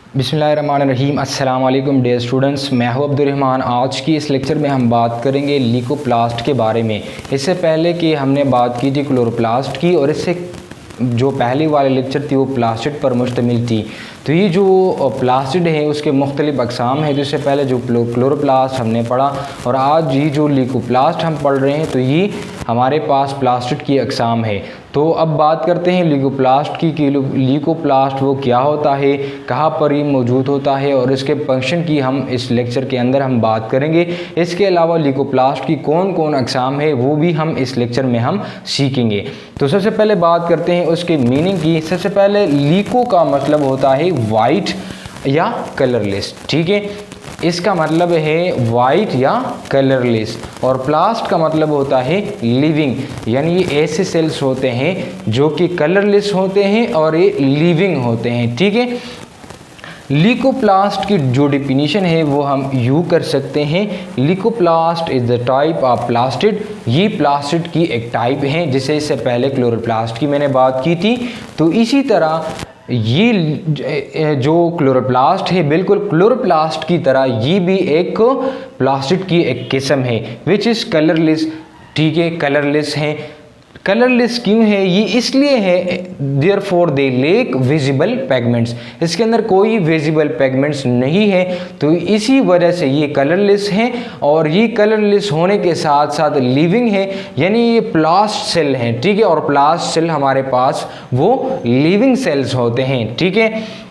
बिस्मिल्लाहिर्रहमानिर्रहीम। अस्सलाम वालेकुम डियर स्टूडेंट्स, मैं हूं अब्दुर्रहमान। आज की इस लेक्चर में हम बात करेंगे ल्यूकोप्लास्ट के बारे में। इससे पहले कि हमने बात की थी क्लोरोप्लास्ट की, और इससे जो पहली वाली लेक्चर थी वो प्लास्टिड पर मुश्तमिल थी। तो ये जो प्लास्टिड है उसके मुख्तलिफ अक़साम हैं। तो इससे पहले जो क्लोरोप्लास्ट हमने पढ़ा, और आज ये जो ल्यूकोप्लास्ट हम पढ़ रहे हैं, तो ये हमारे पास प्लास्टिड की अक़साम है। तो अब बात करते हैं ल्यूकोप्लास्ट की कि ल्यूकोप्लास्ट वो क्या होता है, कहाँ पर ये मौजूद होता है, और इसके फंक्शन की हम इस लेक्चर के अंदर हम बात करेंगे। इसके अलावा ल्यूकोप्लास्ट की कौन कौन अक़साम है वो भी हम इस लेक्चर में हम सीखेंगे। तो सबसे पहले बात करते हैं उसके मीनिंग की। सबसे पहले ल्यूको का मतलब होता है वाइट या कलरलेस, ठीक है। इसका मतलब है वाइट या कलरलेस। और प्लास्ट का मतलब होता है लिविंग, यानी ये ऐसे सेल्स होते हैं जो कि कलरलेस होते हैं और ये लिविंग होते हैं, ठीक है। ल्यूकोप्लास्ट की जो डिफिनीशन है वो हम यूँ कर सकते हैं, leucoplast is the type of plastid. ये प्लास्टिड की एक टाइप है, जिसे इससे पहले क्लोरोप्लास्ट की मैंने बात की थी। तो इसी तरह ये जो क्लोरोप्लास्ट है, बिल्कुल क्लोरोप्लास्ट की तरह ये भी एक प्लास्टिड की एक किस्म है, विच इज़ कलरलेस, ठीक है। कलरलेस है। कलरलेस क्यों है? ये इसलिए है, therefore they lack visible pigments, इसके अंदर कोई विजिबल पिगमेंट्स नहीं है, तो इसी वजह से ये कलरलेस हैं। और ये कलरलेस होने के साथ साथ लिविंग है, यानी ये प्लास्ट सेल हैं, ठीक है। और प्लास्ट सेल हमारे पास वो लिविंग सेल्स होते हैं, ठीक है।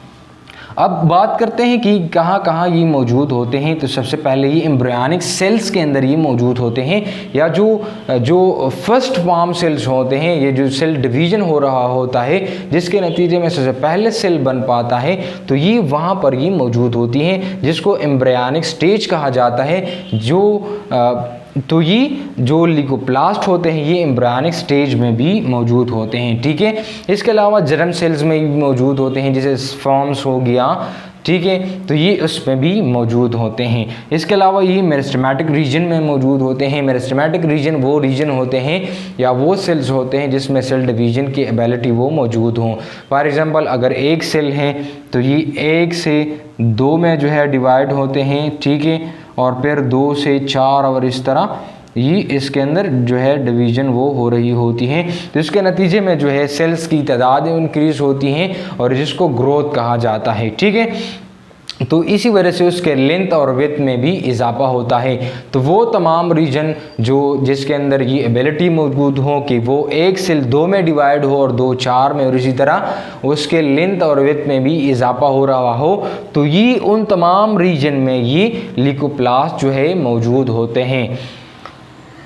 अब बात करते हैं कि कहाँ कहाँ ये मौजूद होते हैं। तो सबसे पहले ये एम्ब्रियोनिक सेल्स के अंदर ये मौजूद होते हैं, या जो फर्स्ट फॉर्म सेल्स होते हैं, ये जो सेल डिवीज़न हो रहा होता है जिसके नतीजे में सबसे पहले सेल बन पाता है, तो ये वहाँ पर ये मौजूद होती हैं, जिसको एम्ब्रियोनिक स्टेज कहा जाता है। तो ये जो ल्यूकोप्लास्ट होते हैं ये एम्ब्रियोनिक स्टेज में भी मौजूद होते हैं, ठीक है। इसके अलावा जर्म सेल्स में भी मौजूद होते हैं, जैसे स्पर्म्स हो गया, ठीक है, तो ये उसमें भी मौजूद होते हैं। इसके अलावा ये मेरिस्टेमेटिक रीजन में मौजूद होते हैं। मेरिस्टेमेटिक रीजन वो रीजन होते हैं या वो सेल्स होते हैं जिसमें सेल डिवीजन की एबिलिटी वो मौजूद हों। फॉर एग्जांपल अगर एक सेल है तो ये 1 से 2 में जो है डिवाइड होते हैं, ठीक है, और फिर 2 से 4 और इस तरह ये इसके अंदर जो है डिवीज़न वो हो रही होती हैं। तो इसके नतीजे में जो है सेल्स की तादाद इंक्रीज़ होती हैं, और जिसको ग्रोथ कहा जाता है, ठीक है। तो इसी वजह से उसके लेंथ और विड्थ में भी इजाफा होता है। तो वो तमाम रीजन जो जिसके अंदर ये एबिलिटी मौजूद हो कि वो 1 सेल 2 में डिवाइड हो और 2 4 में, और इसी तरह उसके लेंथ और विड्थ में भी इजाफा हो रहा हो, तो ये उन तमाम रीजन में ये ल्यूकोप्लास्ट जो है मौजूद होते हैं।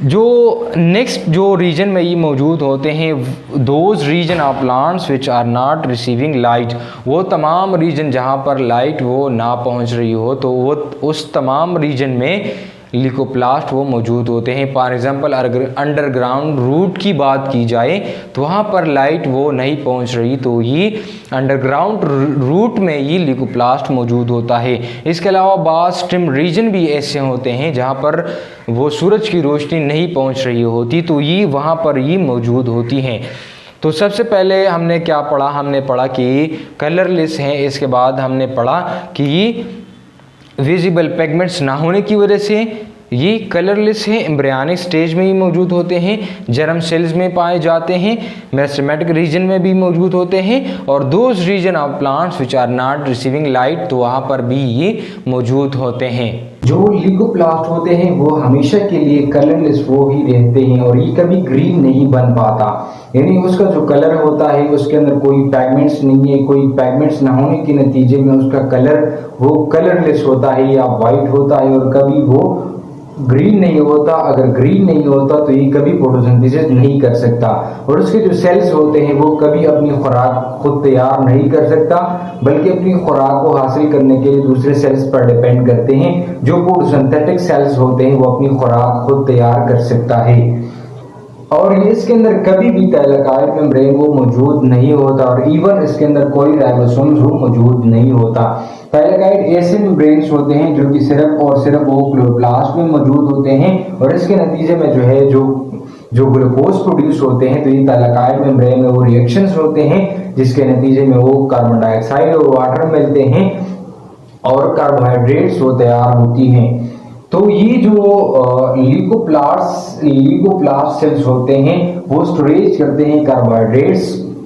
जो नेक्स्ट जो रीजन में ये मौजूद होते हैं, those region of plants which are not receiving light, वो तमाम रीजन जहाँ पर लाइट वो ना पहुँच रही हो, तो वो उस तमाम रीजन में ल्यूकोप्लास्ट वो मौजूद होते हैं। फॉर एग्जांपल अगर अंडरग्राउंड रूट की बात की जाए तो वहाँ पर लाइट वो नहीं पहुँच रही, तो ये अंडरग्राउंड रूट में ये ल्यूकोप्लास्ट मौजूद होता है। इसके अलावा बाज़ स्ट्रीम रीजन भी ऐसे होते हैं जहाँ पर वो सूरज की रोशनी नहीं पहुँच रही होती, तो ये वहाँ पर ये मौजूद होती हैं। तो सबसे पहले हमने क्या पढ़ा? हमने पढ़ा कि कलरलेस हैं। इसके बाद हमने पढ़ा कि ये विजिबल पिगमेंट्स ना होने की वजह से ये कलरलेस है, एम्ब्रियोनिक स्टेज में ही मौजूद होते हैं, जर्म सेल्स में पाए जाते हैं, मेरिस्टेमेटिक रीजन में भी मौजूद होते हैं, और those region of plants which are not receiving light, तो वहाँ पर भी ये मौजूद होते हैं। जो ल्यूकोप्लास्ट होते हैं वो हमेशा के लिए कलरलेस वो ही रहते हैं, और ये कभी ग्रीन नहीं बन पाता, यानी उसका जो कलर होता है उसके अंदर कोई पिगमेंट्स नहीं है। कोई पिगमेंट्स ना होने के नतीजे में उसका कलर वो कलरलेस होता है या वाइट होता है, और कभी वो ग्रीन नहीं होता। अगर ग्रीन नहीं होता तो ये कभी फोटोसिंथेसिस नहीं कर सकता, और उसके जो सेल्स होते हैं वो कभी अपनी खुराक खुद तैयार नहीं कर सकता, बल्कि अपनी खुराक को हासिल करने के लिए दूसरे सेल्स पर डिपेंड करते हैं। जो फोटोसिंथेटिक सेल्स होते हैं वो अपनी खुराक खुद तैयार कर सकता है, और ये इसके अंदर कभी भी थाइलाकॉइड मेम्ब्रेन वो मौजूद नहीं होता, और इवन इसके अंदर कोई राइबोसोम्स वो मौजूद नहीं होता। थाइलाकॉइड ऐसे मेम्ब्रेन्स होते हैं जो कि सिर्फ और सिर्फ वो क्लोरोप्लास्ट में मौजूद होते हैं, और इसके नतीजे में जो है जो ग्लूकोज प्रोड्यूस होते हैं, तो ये थाइलाकॉइड मेम्ब्रेन में वो रिएक्शंस होते हैं जिसके नतीजे में वो कार्बन डाइऑक्साइड और वाटर मिलते हैं, और कार्बोहाइड्रेट्स वो तैयार होती हैं। तो ये जो ल्यूकोप्लास्ट सेल्स होते हैं वो स्टोरेज करते हैं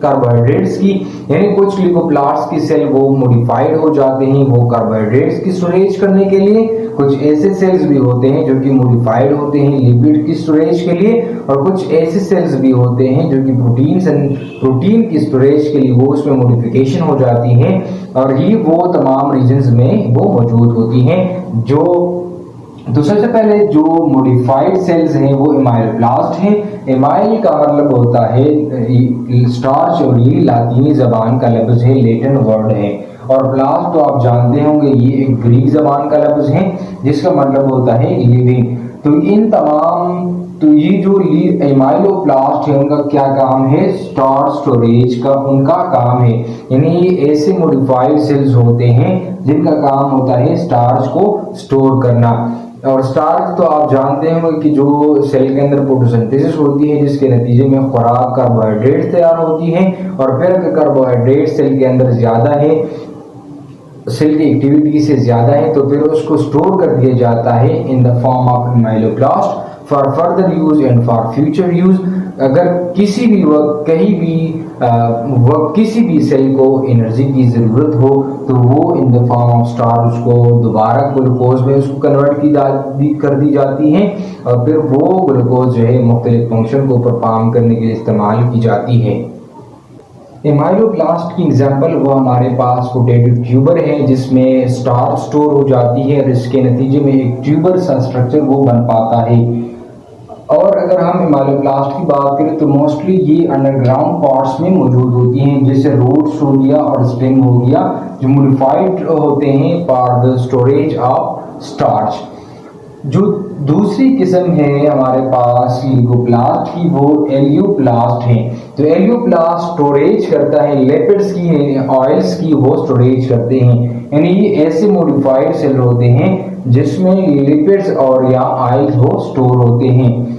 कार्बोहाइड्रेट्स की, यानी कुछ ल्यूकोप्लास्ट की सेल वो मॉडिफाइड हो जाते हैं वो कार्बोहाइड्रेट्स की स्टोरेज करने के लिए। कुछ ऐसे सेल्स भी होते हैं जो कि मॉडिफाइड होते हैं लिपिड की स्टोरेज के लिए, और कुछ ऐसे सेल्स भी होते हैं जो कि प्रोटीन की स्टोरेज के लिए वो उसमें मॉडिफिकेशन हो जाती हैं, और ये वो तमाम रीजन्स में वो मौजूद होती हैं। तो सबसे पहले जो मॉडिफाइड सेल्स हैं वो एमाइलोब्लास्ट हैं। एमाइल का मतलब होता है स्टार्च, और ये लातीनी जबान का लफ्ज है, लैटिन वर्ड है। और ब्लास्ट तो आप जानते होंगे ये एक ग्रीक जबान का लफ्ज है जिसका मतलब होता है लिविंग। तो ये जो एमाइलोब्लास्ट है उनका क्या काम है, स्टार्च स्टोरेज का उनका काम है, यानी ये ऐसे मॉडिफाइड सेल्स होते हैं जिनका काम होता है स्टार्च को स्टोर करना। और स्टार्च तो आप जानते होंगे कि जो सेल के अंदर फोटोसिंथेसिस होती है जिसके नतीजे में खुराक कार्बोहाइड्रेट तैयार होती है, और फिर अगर कार्बोहाइड्रेट सेल के अंदर ज्यादा है, सेल की एक्टिविटी से ज्यादा है, तो फिर उसको स्टोर कर दिया जाता है in the form of amyloblast for further use and for future use. अगर किसी भी वक्त कहीं भी किसी भी सेल को एनर्जी की जरूरत हो तो वो इन द फॉर्म ऑफ स्टार्च उसको दोबारा ग्लूकोज में उसको कन्वर्ट कर दी जाती है, और फिर वो ग्लूकोज जो है मुख्तलिफ फंक्शन को परफॉर्म करने के लिए इस्तेमाल की जाती है। एमाइलोब्लास्ट की एग्जांपल वो हमारे पास पोटैटो ट्यूबर है जिसमें स्टार्च स्टोर हो जाती है, और इसके नतीजे में एक ट्यूबर सा स्ट्रक्चर वो बन पाता है। और अगर हम एमाइलोब्लास्ट की बात करें तो मोस्टली ये अंडरग्राउंड पार्ट्स में मौजूद होती हैं, जैसे रूट्स हो गया और स्टेम हो गया, जो मॉडिफाइड होते हैं for the storage of starch. जो दूसरी किस्म है हमारे पास ल्यूकोप्लास्ट की वो एलियोप्लास्ट है। तो एलियोप्लास्ट स्टोरेज करता है लिपिड्स की, ऑयल्स की वो स्टोरेज करते हैं, यानी ये ऐसे मॉडिफाइड सेल होते हैं जिसमें लिपिड्स और या ऑयल्स वो स्टोर होते हैं।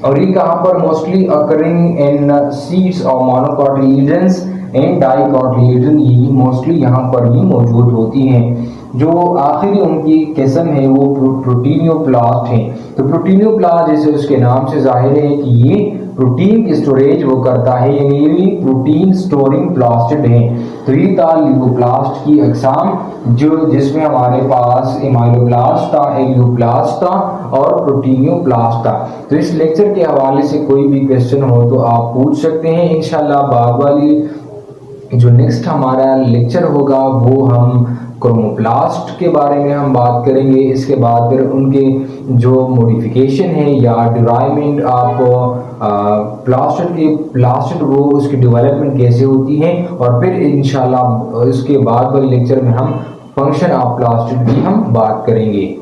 और ये कहाँ पर मोस्टली अकरिंग इन सीड्स और मोनोकोटिलिडन्स एंड डाइकोटिलिडन, ये मोस्टली यहाँ पर ही मौजूद होती हैं। जो आखिरी उनकी किस्म है वो प्रोटीनियोप्लास्ट है। तो प्रोटीनियोप्लास्ट जैसे उसके नाम से जाहिर है कि ये प्रोटीन की स्टोरेज वो करता है, यानी ये प्रोटीन स्टोरिंग प्लास्टिड है। तो ये था ल्यूकोप्लास्ट की अकसाम जिसमें हमारे पास एमाइलोब्लास्ट था, एलियोप्लास्ट था और प्रोटीनियोप्लास्ट था। तो इस लेक्चर के हवाले से कोई भी क्वेश्चन हो तो आप पूछ सकते हैं। इंशाल्लाह बाद वाली जो नेक्स्ट हमारा लेक्चर होगा वो हम क्रोमोप्लास्ट के बारे में हम बात करेंगे। इसके बाद फिर उनके जो मॉडिफिकेशन है या डिराइवमेंट ऑफ प्लास्टिड वो उसकी डेवलपमेंट कैसे होती है, और फिर इंशाल्लाह इसके बाद वाले लेक्चर में हम फंक्शन ऑफ प्लास्टिड की हम बात करेंगे।